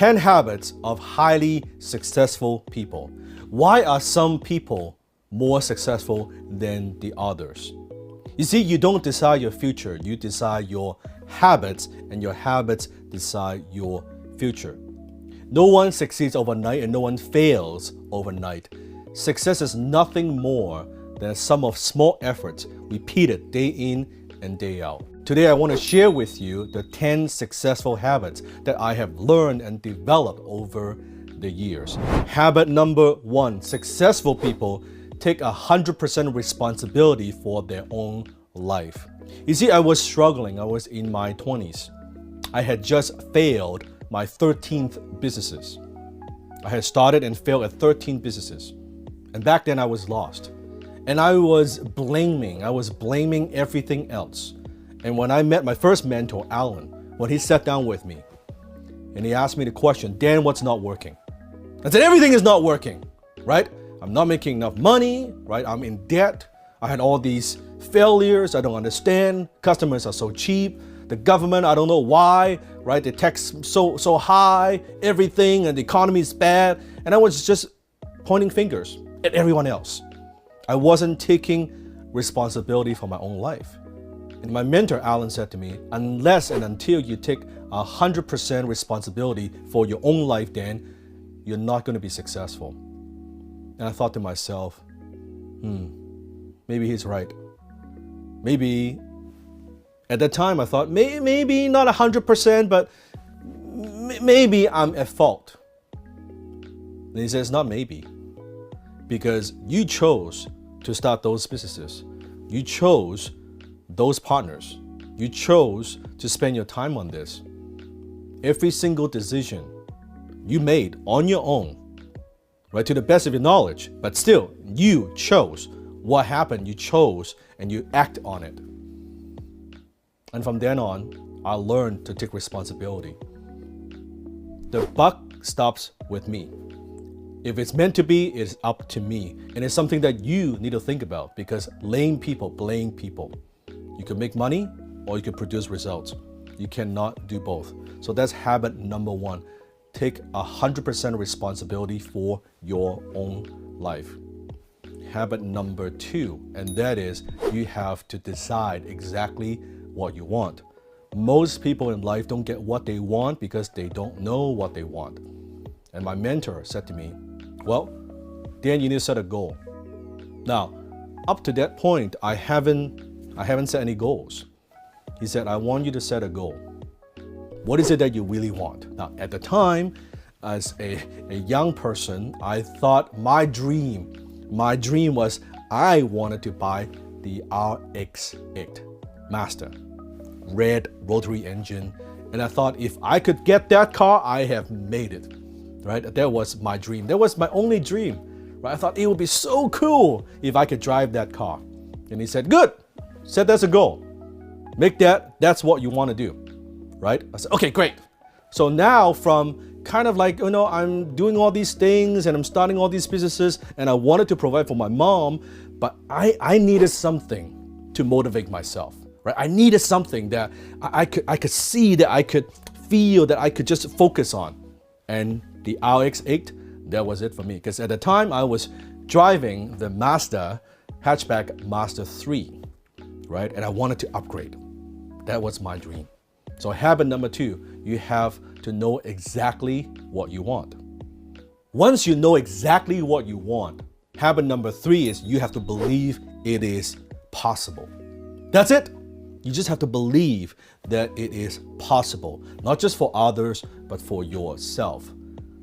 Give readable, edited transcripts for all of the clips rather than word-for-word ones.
10 habits of highly successful people. Why are some people more successful than the others? You see, you don't decide your future, you decide your habits, and your habits decide your future. No one succeeds overnight and no one fails overnight. Success is nothing more than a sum of small efforts repeated day in and day out. Today, I want to share with you the 10 successful habits that I have learned and developed over the years. Habit number 1, successful people take 100% responsibility for their own life. You see, I was struggling. I was in my 20s. I had just failed my 13th businesses. I had started and failed at 13 businesses. And back then I was lost. And I was blaming everything else. And when I met my first mentor, Alan, when he sat down with me and he asked me the question, Dan, what's not working? I said, everything is not working, right? I'm not making enough money, right? I'm in debt. I had all these failures. I don't understand. Customers are so cheap. The government, I don't know why, right? The tax so high, everything, and the economy is bad. And I was just pointing fingers at everyone else. I wasn't taking responsibility for my own life. And my mentor, Alan, said to me, unless and until you take 100% responsibility for your own life, Dan, you're not going to be successful. And I thought to myself, maybe he's right. Maybe, at that time I thought, maybe not 100%, but maybe I'm at fault. And he says, not maybe. Because you chose to start those businesses. You chose those partners. You chose to spend your time on this. Every single decision you made on your own, right, to the best of your knowledge, but still, you chose what happened. You chose and you act on it. And from then on, I learned to take responsibility. The buck stops with me. If it's meant to be, it's up to me. And it's something that you need to think about because lame people blame people. You can make money or you can produce results. You cannot do both. So that's habit number 1. Take 100% responsibility for your own life. Habit number 2, and that is you have to decide exactly what you want. Most people in life don't get what they want because they don't know what they want. And my mentor said to me, well, Dan, you need to set a goal. Now, up to that point, I haven't set any goals. He said, I want you to set a goal. What is it that you really want? Now, at the time, as a young person, I thought my dream was I wanted to buy the RX-8 Master, red rotary engine. And I thought if I could get that car, I have made it, right? That was my dream. That was my only dream, right? I thought it would be so cool if I could drive that car. And he said, good, set that's a goal. Make that's what you want to do, right? I said, okay, great. So now from kind of like, I'm doing all these things and I'm starting all these businesses and I wanted to provide for my mom, but I needed something to motivate myself, right? I needed something that I could see, that I could feel, that I could just focus on. And the RX-8, that was it for me. Because at the time I was driving the Mazda hatchback Mazda 3, right? And I wanted to upgrade. That was my dream. So habit number 2, you have to know exactly what you want. Once you know exactly what you want, habit number 3 is you have to believe it is possible. That's it. You just have to believe that it is possible, not just for others, but for yourself.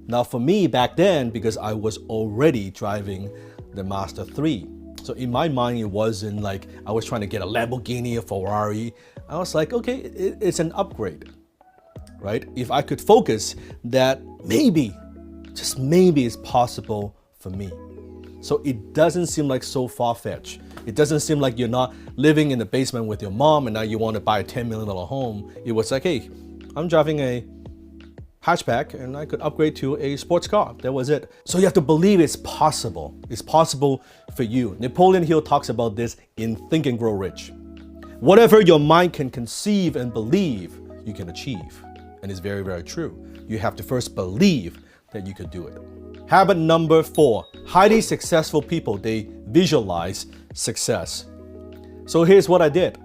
Now for me back then, because I was already driving the Mazda 3, so in my mind, it wasn't like I was trying to get a Lamborghini, a Ferrari. I was like, okay, it's an upgrade, right? If I could focus that maybe, just maybe it's possible for me. So it doesn't seem like so far-fetched. It doesn't seem like you're not living in the basement with your mom and now you want to buy a $10 million home. It was like, hey, I'm driving a hatchback and I could upgrade to a sports car. That was it. So you have to believe it's possible. It's possible for you. Napoleon Hill talks about this in Think and Grow Rich. Whatever your mind can conceive and believe, you can achieve. And it's very, very true. you have to first believe that you could do it. Habit number 4, highly successful people, they visualize success. So here's what I did.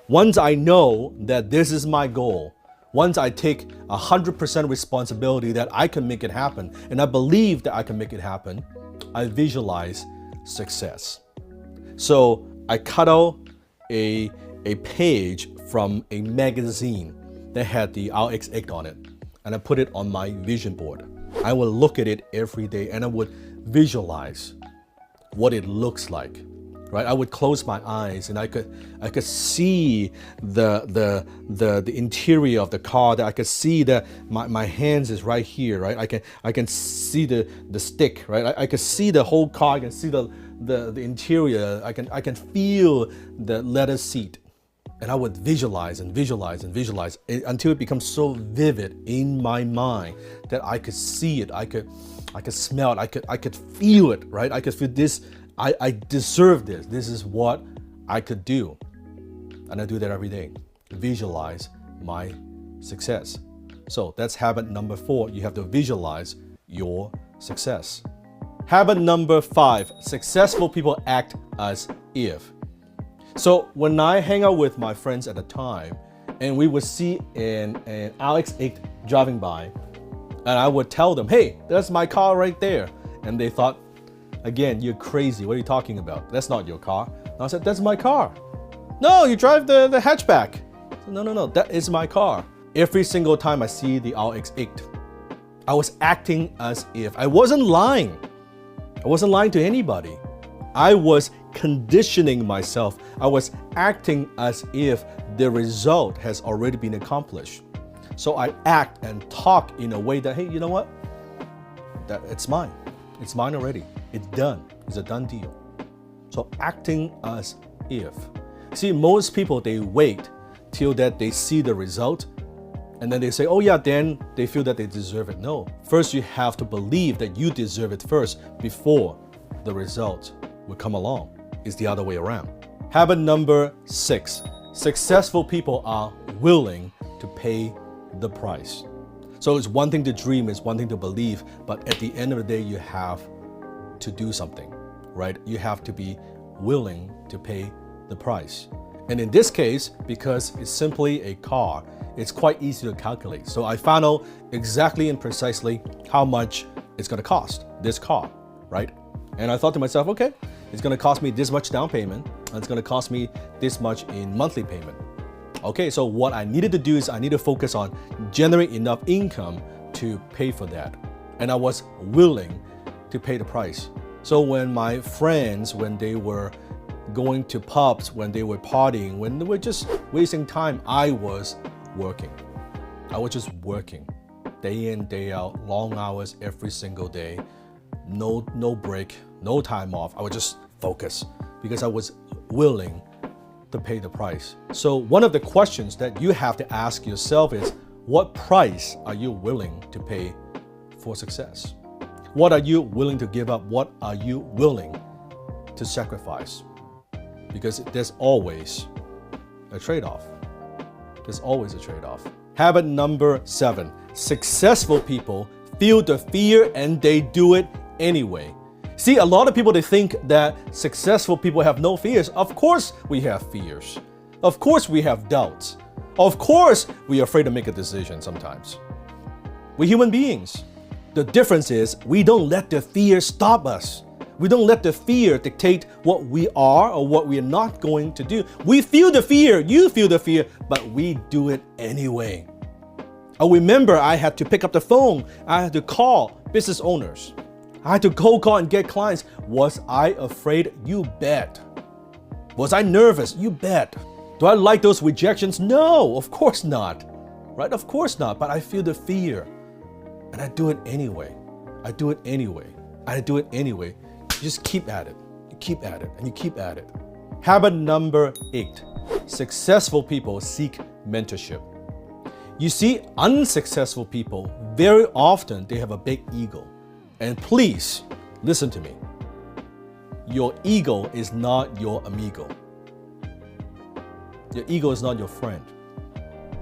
Once I know that this is my goal, once I take 100% responsibility that I can make it happen, and I believe that I can make it happen, I visualize success. So I cut out a page from a magazine that had the RX8 on it, and I put it on my vision board. I would look at it every day and I would visualize what it looks like. Right? I would close my eyes and I could see the interior of the car. That I could see that my hands is right here. Right? I can see the stick. Right? I could see the whole car. I can see the interior. I can feel the leather seat. And I would visualize and visualize and visualize until it becomes so vivid in my mind that I could see it. I could smell it. I could feel it. Right? I could feel this. I deserve this. This is what I could do. And I do that every day. Visualize my success. So that's habit number 4. You have to visualize your success. Habit number 5, successful people act as if. So when I hang out with my friends at the time, and we would see an RX8 driving by, and I would tell them, hey, that's my car right there. And they thought, again, you're crazy. What are you talking about? That's not your car. And I said, that's my car. No, you drive the hatchback. Said, no, that is my car. Every single time I see the RX8, I was acting as if. I wasn't lying. I wasn't lying to anybody. I was conditioning myself. I was acting as if the result has already been accomplished. So I act and talk in a way that, hey, you know what? That it's mine. It's mine already. It's done. It's a done deal. So acting as if. See, most people, they wait till that they see the result and then they say, oh yeah, then they feel that they deserve it. No. First, you have to believe that you deserve it first before the result will come along. It's the other way around. Habit number 6. Successful people are willing to pay the price. So it's one thing to dream, it's one thing to believe, but at the end of the day, you have to do something, right? You have to be willing to pay the price. And in this case, because it's simply a car, it's quite easy to calculate. So I found out exactly and precisely how much it's going to cost, this car, right? And I thought to myself, okay, it's going to cost me this much down payment, and it's going to cost me this much in monthly payment. Okay, so what I needed to do is I need to focus on generating enough income to pay for that. And I was willing to pay the price. So when my friends, when they were going to pubs, when they were partying, when they were just wasting time, I was working. I was just working day in, day out, long hours every single day, no break, no time off. I would just focus because I was willing to pay the price. So one of the questions that you have to ask yourself is, what price are you willing to pay for success? What are you willing to give up? What are you willing to sacrifice? Because there's always a trade-off. There's always a trade-off. Habit number 7. Successful people feel the fear and they do it anyway. See, a lot of people, they think that successful people have no fears. Of course we have fears. Of course we have doubts. Of course we are afraid to make a decision sometimes. We're human beings. The difference is we don't let the fear stop us. We don't let the fear dictate what we are or what we are not going to do. We feel the fear, you feel the fear, but we do it anyway. I remember I had to pick up the phone. I had to call business owners. I had to cold call and get clients. Was I afraid? You bet. Was I nervous? You bet. Do I like those rejections? No, of course not. Right? Of course not. But I feel the fear. And I do it anyway. I do it anyway. I do it anyway. You just keep at it. You keep at it. And you keep at it. Habit number 8. Successful people seek mentorship. You see, unsuccessful people, very often they have a big ego. And please, listen to me. Your ego is not your amigo. Your ego is not your friend.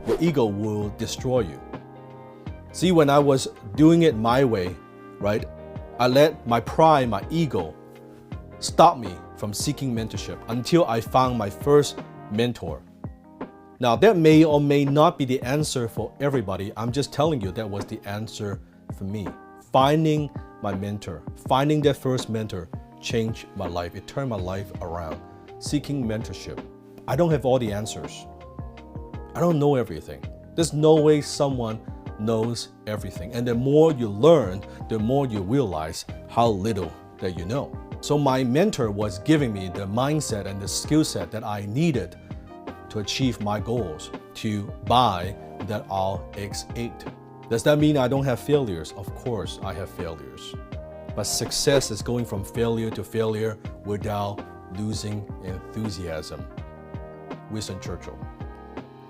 Your ego will destroy you. See, when I was doing it my way, right, I let my pride, my ego, stop me from seeking mentorship until I found my first mentor. Now, that may or may not be the answer for everybody. I'm just telling you that was the answer for me. Finding my mentor, finding that first mentor changed my life. It turned my life around. Seeking mentorship. I don't have all the answers. I don't know everything. There's no way someone knows everything. And the more you learn, the more you realize how little that you know. So my mentor was giving me the mindset and the skill set that I needed to achieve my goals, to buy that RX-8. Does that mean I don't have failures? Of course I have failures. But success is going from failure to failure without losing enthusiasm. Winston Churchill.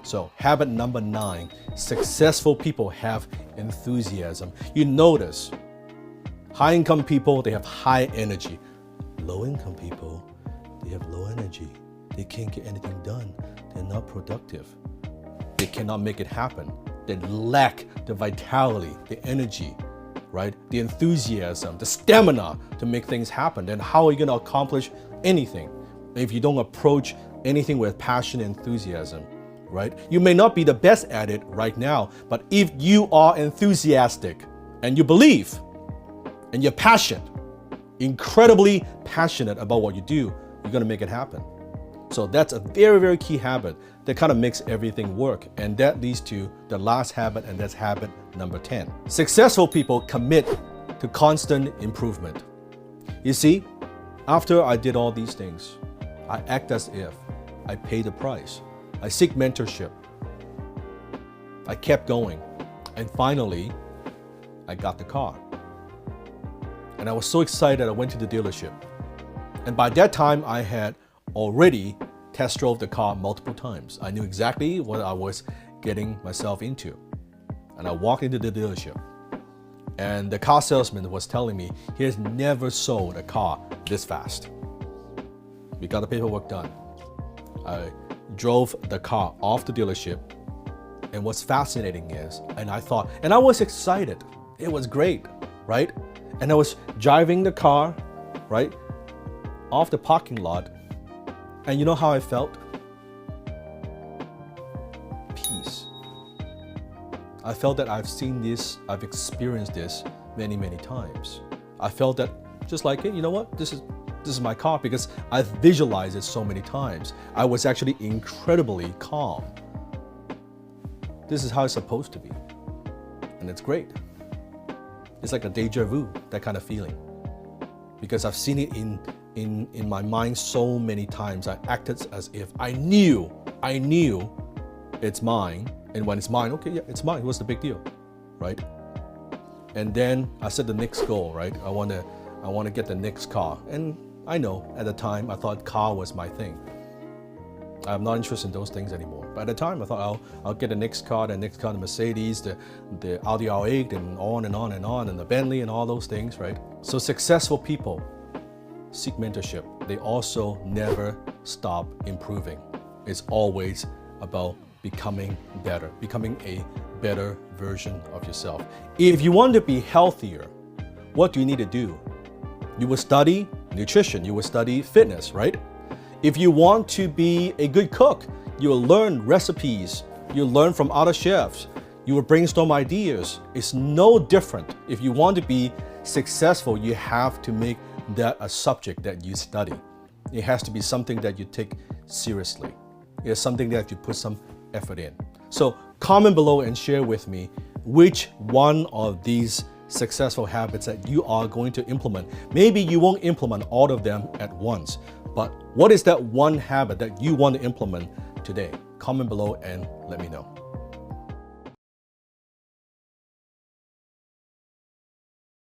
So habit number 9, successful people have enthusiasm. You notice, high-income people, they have high energy. Low-income people, they have low energy. They can't get anything done. They're not productive. They cannot make it happen. They lack the vitality, the energy, right? The enthusiasm, the stamina to make things happen. Then how are you going to accomplish anything if you don't approach anything with passion and enthusiasm? Right? You may not be the best at it right now, but if you are enthusiastic and you believe and you're passionate, incredibly passionate about what you do, you're going to make it happen. So that's a very, very key habit that kind of makes everything work. And that leads to the last habit, and that's habit number 10. Successful people commit to constant improvement. You see, after I did all these things, I act as if I pay the price. I seek mentorship. I kept going. And finally, I got the car. And I was so excited I went to the dealership. And by that time, I had already test drove the car multiple times. I knew exactly what I was getting myself into. And I walked into the dealership. And the car salesman was telling me he has never sold a car this fast. We got the paperwork done. I drove the car off the dealership, and what's fascinating is, and I was excited. It was great, right? And I was driving the car, right, off the parking lot, and you know how I felt? Peace. I felt that I've seen this, I've experienced this many, many times. I felt that just like, hey, you know what? This is my car because I've visualized it so many times. I was actually incredibly calm. This is how it's supposed to be. And it's great. It's like a deja vu, that kind of feeling. Because I've seen it in my mind so many times. I acted as if I knew it's mine. And when it's mine, okay, yeah, it's mine. What's the big deal, right? And then I set the next goal, right? I want to get the next car. And I know at the time I thought car was my thing. I'm not interested in those things anymore. But at the time I thought I'll get the next car, the Mercedes, the Audi R8, and on and on and on, and the Bentley and all those things, right? So successful people seek mentorship. They also never stop improving. It's always about becoming better, becoming a better version of yourself. If you want to be healthier, what do you need to do? You will study nutrition, you will study fitness, right? If you want to be a good cook, you will learn recipes, you'll learn from other chefs, you will brainstorm ideas. It's no different. If you want to be successful, you have to make that a subject that you study. It has to be something that you take seriously. It's something that you put some effort in. So comment below and share with me which one of these successful habits that you are going to implement. Maybe you won't implement all of them at once, but what is that one habit that you want to implement today? Comment below and let me know.